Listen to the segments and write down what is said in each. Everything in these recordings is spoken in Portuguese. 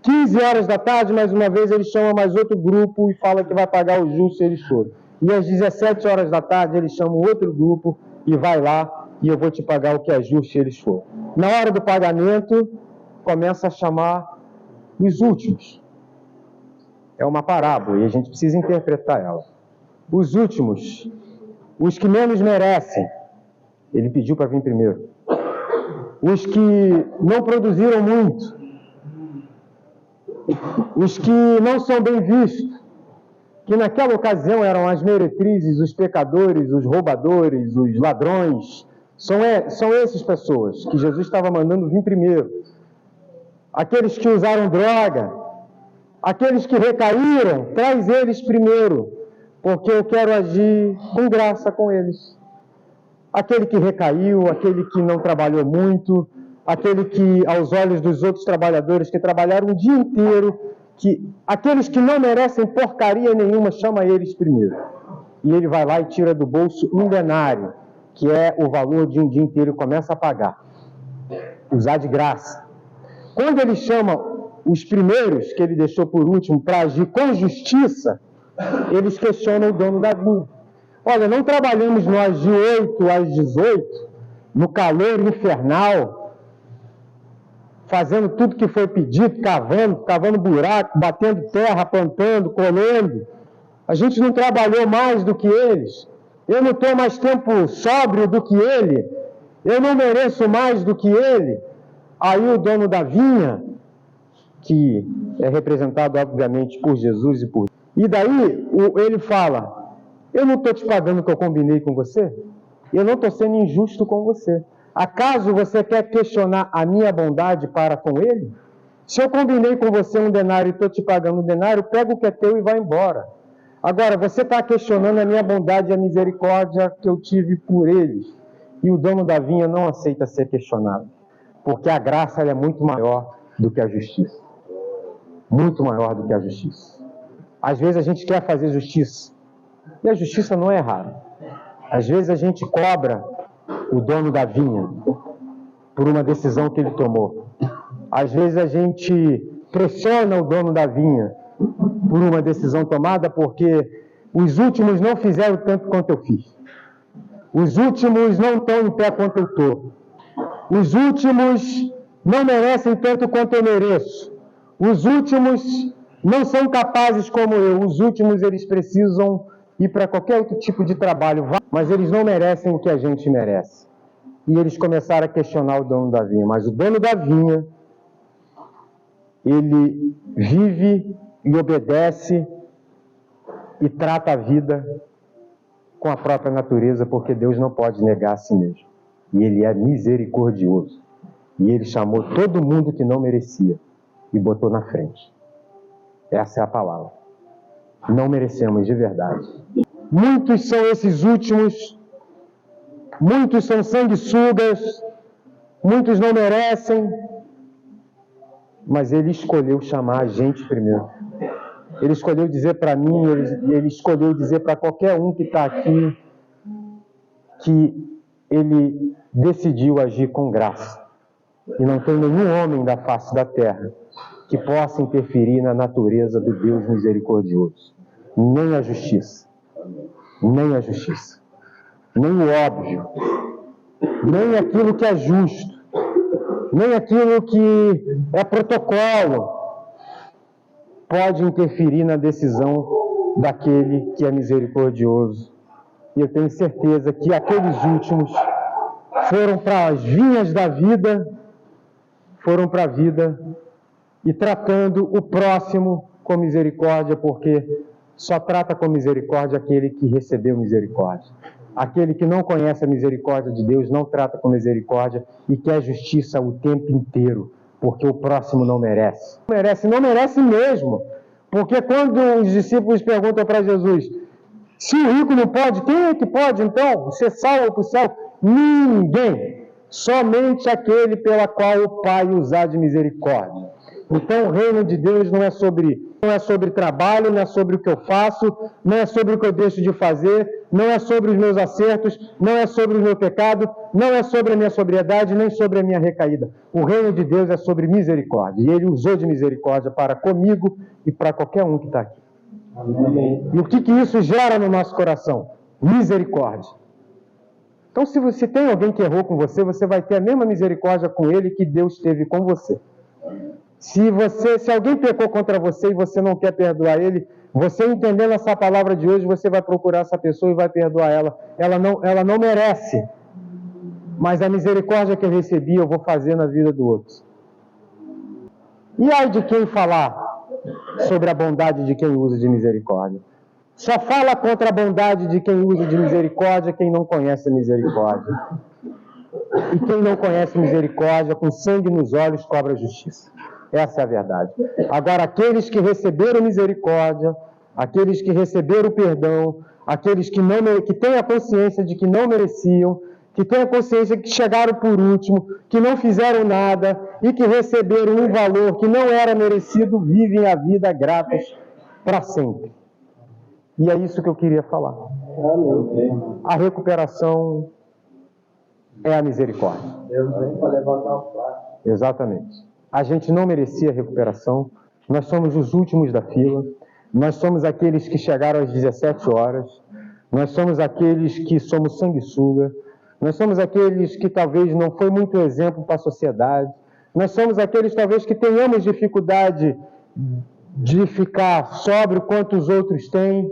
15 horas da tarde, mais uma vez, ele chama mais outro grupo e fala que vai pagar o justo se eles forem. E às 17 horas da tarde, ele chama outro grupo e vai lá e eu vou te pagar o que é justo se eles forem. Na hora do pagamento, começa a chamar os últimos. É uma parábola e a gente precisa interpretar ela. Os últimos, os que menos merecem, ele pediu para vir primeiro. Os que não produziram muito, os que não são bem vistos, que naquela ocasião eram as meretrizes, os pecadores, os roubadores, os ladrões. São essas pessoas que Jesus estava mandando vir primeiro. Aqueles que usaram droga, aqueles que recaíram, traz eles primeiro, porque eu quero agir com graça com eles. Aquele que recaiu, aquele que não trabalhou muito, aquele que, aos olhos dos outros trabalhadores que trabalharam o dia inteiro, aqueles que não merecem porcaria nenhuma, chama eles primeiro. E ele vai lá e tira do bolso um denário, que é o valor de um dia inteiro, e começa a pagar. Usar de graça. Quando ele chama os primeiros, que ele deixou por último, para agir com justiça, eles questionam o dono da vinha. Olha, não trabalhamos nós de 8 às 18, no calor infernal, fazendo tudo que foi pedido, cavando buraco, batendo terra, plantando, colhendo. A gente não trabalhou mais do que eles. Eu não estou mais tempo sóbrio do que ele. Eu não mereço mais do que ele. Aí o dono da vinha, que é representado obviamente por Jesus e daí ele fala: eu não estou te pagando o que eu combinei com você? Eu não estou sendo injusto com você. Acaso você quer questionar a minha bondade para com ele? Se eu combinei com você um denário e estou te pagando um denário, pega o que é teu e vai embora. Agora, você está questionando a minha bondade e a misericórdia que eu tive por eles. E o dono da vinha não aceita ser questionado. Porque a graça ela é muito maior do que a justiça. Muito maior do que a justiça. Às vezes a gente quer fazer justiça. E a justiça não é errada. Às vezes a gente cobra o dono da vinha por uma decisão que ele tomou. Às vezes a gente pressiona o dono da vinha por uma decisão tomada porque os últimos não fizeram tanto quanto eu fiz. Os últimos não estão em pé quanto eu estou. Os últimos não merecem tanto quanto eu mereço. Os últimos não são capazes como eu. Os últimos, eles precisam ir para qualquer outro tipo de trabalho, mas eles não merecem o que a gente merece. E eles começaram a questionar o dono da vinha. Mas o dono da vinha, ele vive e obedece e trata a vida com a própria natureza, porque Deus não pode negar a si mesmo. E ele é misericordioso. E ele chamou todo mundo que não merecia e botou na frente. Essa é a palavra. Não merecemos de verdade. Muitos são esses últimos, muitos são sanguessugas, muitos não merecem, mas ele escolheu chamar a gente primeiro. Ele escolheu dizer para mim, ele escolheu dizer para qualquer um que está aqui, que ele decidiu agir com graça. E não tem nenhum homem da face da terra que possa interferir na natureza do Deus misericordioso. Nem a justiça. Nem a justiça. Nem o óbvio. Nem aquilo que é justo. Nem aquilo que é protocolo pode interferir na decisão daquele que é misericordioso. E eu tenho certeza que aqueles últimos foram para as vinhas da vida, foram para a vida e tratando o próximo com misericórdia, porque só trata com misericórdia aquele que recebeu misericórdia. Aquele que não conhece a misericórdia de Deus não trata com misericórdia e quer justiça o tempo inteiro, porque o próximo não merece. Não merece mesmo. Porque quando os discípulos perguntam para Jesus, se o rico não pode, quem é que pode então ser salvo para o céu? Ninguém. Somente aquele pela qual o Pai usar de misericórdia. Então o reino de Deus não é sobre trabalho, não é sobre o que eu faço, não é sobre o que eu deixo de fazer, não é sobre os meus acertos, não é sobre o meu pecado, não é sobre a minha sobriedade, nem sobre a minha recaída. O reino de Deus é sobre misericórdia. E Ele usou de misericórdia para comigo e para qualquer um que está aqui. Amém. E o que isso gera no nosso coração? Misericórdia. Então, se você tem alguém que errou com você, você vai ter a mesma misericórdia com ele que Deus teve com você. Se alguém pecou contra você e você não quer perdoar ele, você entendendo essa palavra de hoje, você vai procurar essa pessoa e vai perdoar ela. Ela não merece. Mas a misericórdia que eu recebi, eu vou fazer na vida do outro. E ai de quem falar sobre a bondade de quem usa de misericórdia? Só fala contra a bondade de quem usa de misericórdia quem não conhece a misericórdia. E quem não conhece misericórdia, com sangue nos olhos, cobra justiça. Essa é a verdade. Agora, aqueles que receberam misericórdia, aqueles que receberam perdão, aqueles que têm a consciência de que não mereciam, que têm a consciência que chegaram por último, que não fizeram nada e que receberam um valor que não era merecido, vivem a vida gratos para sempre. E é isso que eu queria falar. A recuperação é a misericórdia. Deus vem para levantar o prato. Exatamente. A gente não merecia recuperação. Nós somos os últimos da fila. Nós somos aqueles que chegaram às 17 horas. Nós somos aqueles que somos sanguessuga. Nós somos aqueles que talvez não foi muito exemplo para a sociedade. Nós somos aqueles talvez que tenhamos dificuldade de ficar sóbrio quanto os outros têm.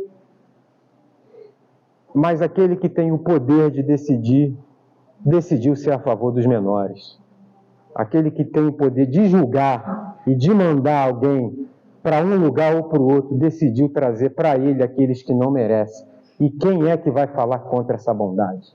Mas aquele que tem o poder de decidir, decidiu ser a favor dos menores. Aquele que tem o poder de julgar e de mandar alguém para um lugar ou para o outro, decidiu trazer para ele aqueles que não merecem. E quem é que vai falar contra essa bondade?